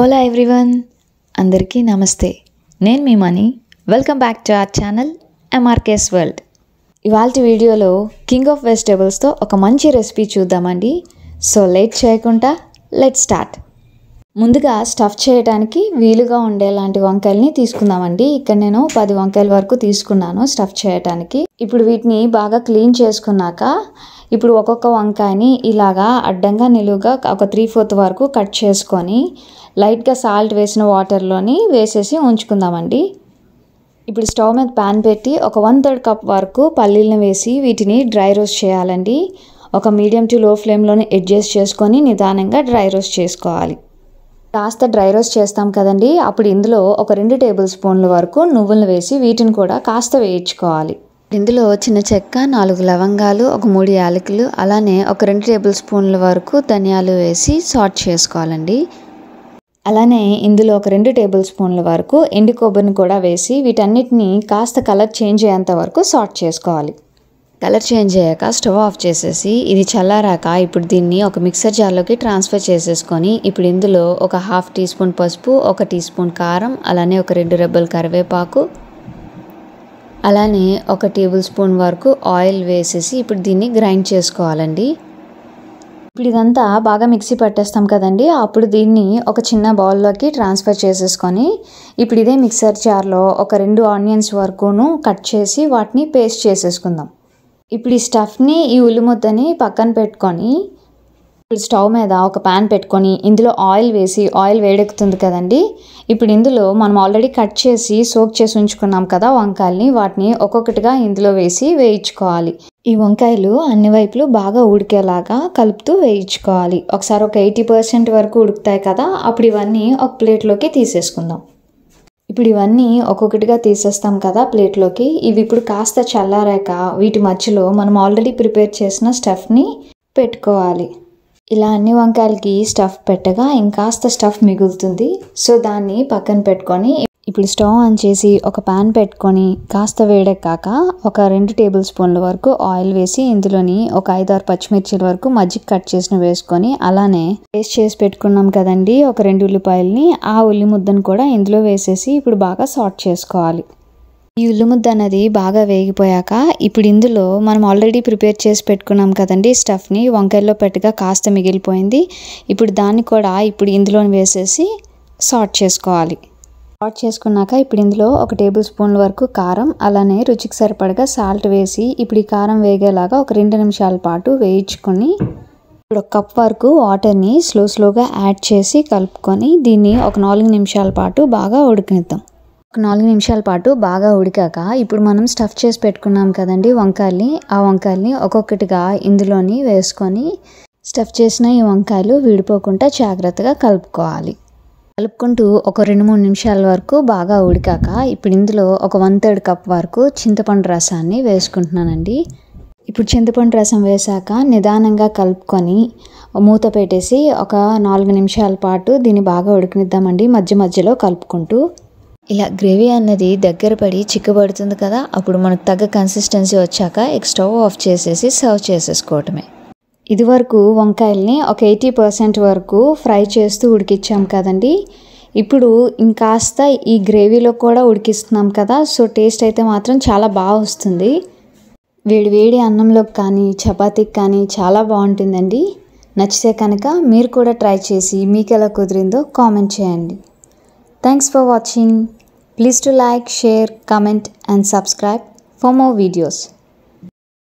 Hello everyone, అందరికీ నమస్తే. నేను మీ Mani. Welcome back to our channel MRK's world. ఇవాల్టి వీడియోలో కింగ్ ఆఫ్ వెజిటేబుల్స్తో ఒక మంచి రెసిపీ చూద్దామండి. సో లేట్ చేయకుండా లెట్స్ స్టార్ట్. ముందుగా స్టఫ్ చేయడానికి వీలుగా ఉండేలాంటి వంకాయల్ని తీసుకుందామండి. ఇక్కడ నేను 10 వంకాయల వరకు తీసుకున్నాను స్టఫ్ చేయడానికి. ఇప్పుడు వీటిని బాగా క్లీన్ చేసుకున్నాక ఇప్పుడు ఒక్కొక్క వంకాయని ఇలాగా అడ్డంగా నిలువుగా ఒక 3/4 వరకు కట్ చేసుకొని లైట్గా సాల్ట్ వేసిన వాటర్లోని వేసేసి ఉంచుకుందామండి. ఇప్పుడు స్టవ్ మీద ప్యాన్ పెట్టి ఒక 1/3 కప్ వరకు పల్లీలను వేసి వీటిని డ్రై రోస్ట్ చేయాలండి. ఒక మీడియం టు లో ఫ్లేమ్లోని అడ్జస్ట్ చేసుకొని నిదానంగా డ్రై రోస్ట్ చేసుకోవాలి. కాస్త డ్రై రోస్ట్ చేస్తాం కదండి, అప్పుడు ఇందులో ఒక 2 టేబుల్ స్పూన్ల వరకు నువ్వులను వేసి వీటిని కూడా కాస్త వేయించుకోవాలి. ఇందులో చిన్న చెక్క, 4 లవంగాలు, ఒక 3 యాలకులు, అలానే ఒక 2 టేబుల్ స్పూన్ల వరకు ధనియాలు వేసి సాట్ చేసుకోవాలండి. అలానే ఇందులో ఒక 2 టేబుల్ స్పూన్ల వరకు ఎండు కొబ్బరిని కూడా వేసి వీటన్నిటిని కాస్త కలర్ చేంజ్ అయ్యేంత వరకు సాట్ చేసుకోవాలి. కలర్ చేంజ్ అయ్యాక స్టవ్ ఆఫ్ చేసేసి ఇది చల్లారాక ఇప్పుడు దీన్ని ఒక మిక్సర్ జార్లోకి ట్రాన్స్ఫర్ చేసేసుకొని ఇప్పుడు ఇందులో ఒక 1/2 టీ స్పూన్ పసుపు, 1 టీ స్పూన్ కారం, అలానే ఒక 2 రెబ్బలు కరివేపాకు, అలానే 1 టేబుల్ స్పూన్ వరకు ఆయిల్ వేసేసి ఇప్పుడు దీన్ని గ్రైండ్ చేసుకోవాలండి. ఇప్పుడు ఇదంతా బాగా మిక్సీ పట్టేస్తాం కదండి, అప్పుడు దీన్ని ఒక చిన్న బౌల్లోకి ట్రాన్స్ఫర్ చేసేసుకొని ఇప్పుడు ఇదే మిక్సర్ జార్లో ఒక 2 ఆనియన్స్ వరకును కట్ చేసి వాటిని పేస్ట్ చేసేసుకుందాం. ఇప్పుడు ఈ స్టఫ్ని, ఈ ఉల్లిముద్దని పక్కన పెట్టుకొని ఇప్పుడు స్టవ్ మీద ఒక ప్యాన్ పెట్టుకొని ఇందులో ఆయిల్ వేసి ఆయిల్ వేడెక్కుతుంది కదండి, ఇప్పుడు ఇందులో మనం ఆల్రెడీ కట్ చేసి సోక్ చేసి ఉంచుకున్నాం కదా వంకాయల్ని, వాటిని ఒక్కొక్కటిగా ఇందులో వేసి వేయించుకోవాలి. ఈ వంకాయలు అన్ని వైపులు బాగా ఉడికేలాగా కలుపుతూ వేయించుకోవాలి. ఒకసారి ఒక 80% వరకు ఉడుకుతాయి కదా, అప్పుడు ఇవన్నీ ఒక ప్లేట్లోకి తీసేసుకుందాం. ఇప్పుడు ఇవన్నీ ఒక్కొక్కటిగా తీసేస్తాం కదా ప్లేట్లోకి. ఇవి ఇప్పుడు కాస్త చల్లారాక వీటి మధ్యలో మనం ఆల్రెడీ ప్రిపేర్ చేసిన స్టఫ్ని పెట్టుకోవాలి. ఇలా అన్ని వంకాయలకి స్టఫ్ పెట్టగా ఇంకాస్త స్టఫ్ మిగులుతుంది. సో దాన్ని పక్కన పెట్టుకొని ఇప్పుడు స్టవ్ ఆన్ చేసి ఒక ప్యాన్ పెట్టుకొని కాస్త వేడెక్కాక ఒక 2 టేబుల్ స్పూన్ల వరకు ఆయిల్ వేసి ఇందులోని ఒక 5-6 పచ్చిమిర్చిల వరకు మజ్జిగ కట్ చేసిన వేసుకొని అలానే పేస్ట్ చేసి పెట్టుకున్నాం కదండి ఒక 2 ఉల్లిపాయలని, ఆ ఉల్లి ముద్దను కూడా ఇందులో వేసేసి ఇప్పుడు బాగా సాట్ చేసుకోవాలి. ఈ ఉల్లిముద్ద అనేది బాగా వేగిపోయాక ఇప్పుడు ఇందులో మనం ఆల్రెడీ ప్రిపేర్ చేసి పెట్టుకున్నాం కదండి స్టఫ్ని, వంకాయల్లో పెట్టగా కాస్త మిగిలిపోయింది. ఇప్పుడు దాన్ని కూడా ఇప్పుడు ఇందులో వేసేసి సాట్ చేసుకోవాలి. సాట్ చేసుకున్నాక ఇప్పుడు ఇందులో 1 టేబుల్ స్పూన్ల వరకు కారం, అలానే రుచికి సరిపడగా సాల్ట్ వేసి ఇప్పుడు ఈ కారం వేగేలాగా ఒక 2 నిమిషాల పాటు వేయించుకొని ఇప్పుడు 1 కప్ వరకు వాటర్ని స్లోగా యాడ్ చేసి కలుపుకొని దీన్ని ఒక 4 నిమిషాల పాటు బాగా ఉడకనిద్దాం. 4 నిమిషాల పాటు బాగా ఉడికాక ఇప్పుడు మనం స్టఫ్ చేసి పెట్టుకున్నాం కదండి వంకాయల్ని, ఆ వంకాయల్ని ఒక్కొక్కటిగా ఇందులోని వేసుకొని స్టఫ్ చేసిన ఈ వంకాయలు విడిపోకుండా జాగ్రత్తగా కలుపుకోవాలి. కలుపుకుంటూ ఒక 2-3 నిమిషాల వరకు బాగా ఉడికాక ఇప్పుడు ఇందులో ఒక 1/3 కప్ వరకు చింతపండు రసాన్ని వేసుకుంటున్నానండి. ఇప్పుడు చింతపండు రసం వేసాక నిదానంగా కలుపుకొని మూత పెట్టేసి ఒక 4 నిమిషాల పాటు దీన్ని బాగా ఉడకనిద్దామండి, మధ్య మధ్యలో కలుపుకుంటూ. ఇలా గ్రేవీ అన్నది దగ్గర పడి చిక్కబడుతుంది కదా, అప్పుడు మనకు తగ్గ కన్సిస్టెన్సీ వచ్చాక స్టవ్ ఆఫ్ చేసేసి సర్వ్ చేసేసుకోవటమే. ఇది వరకు వంకాయల్ని ఒక 80% వరకు ఫ్రై చేస్తూ ఉడికించాం కదండి, ఇప్పుడు ఇంకాస్త ఈ గ్రేవీలో కూడా ఉడికిస్తున్నాం కదా, సో టేస్ట్ అయితే మాత్రం చాలా బాగా వస్తుంది. వేడి అన్నంలోకి కానీ చపాతీకి కానీ చాలా బాగుంటుందండి. నచ్చితే కనుక మీరు కూడా ట్రై చేసి మీకు ఎలా కుదిరిందో కామెంట్ చేయండి. Thanks for watching. Please to like, share, comment and subscribe for more videos.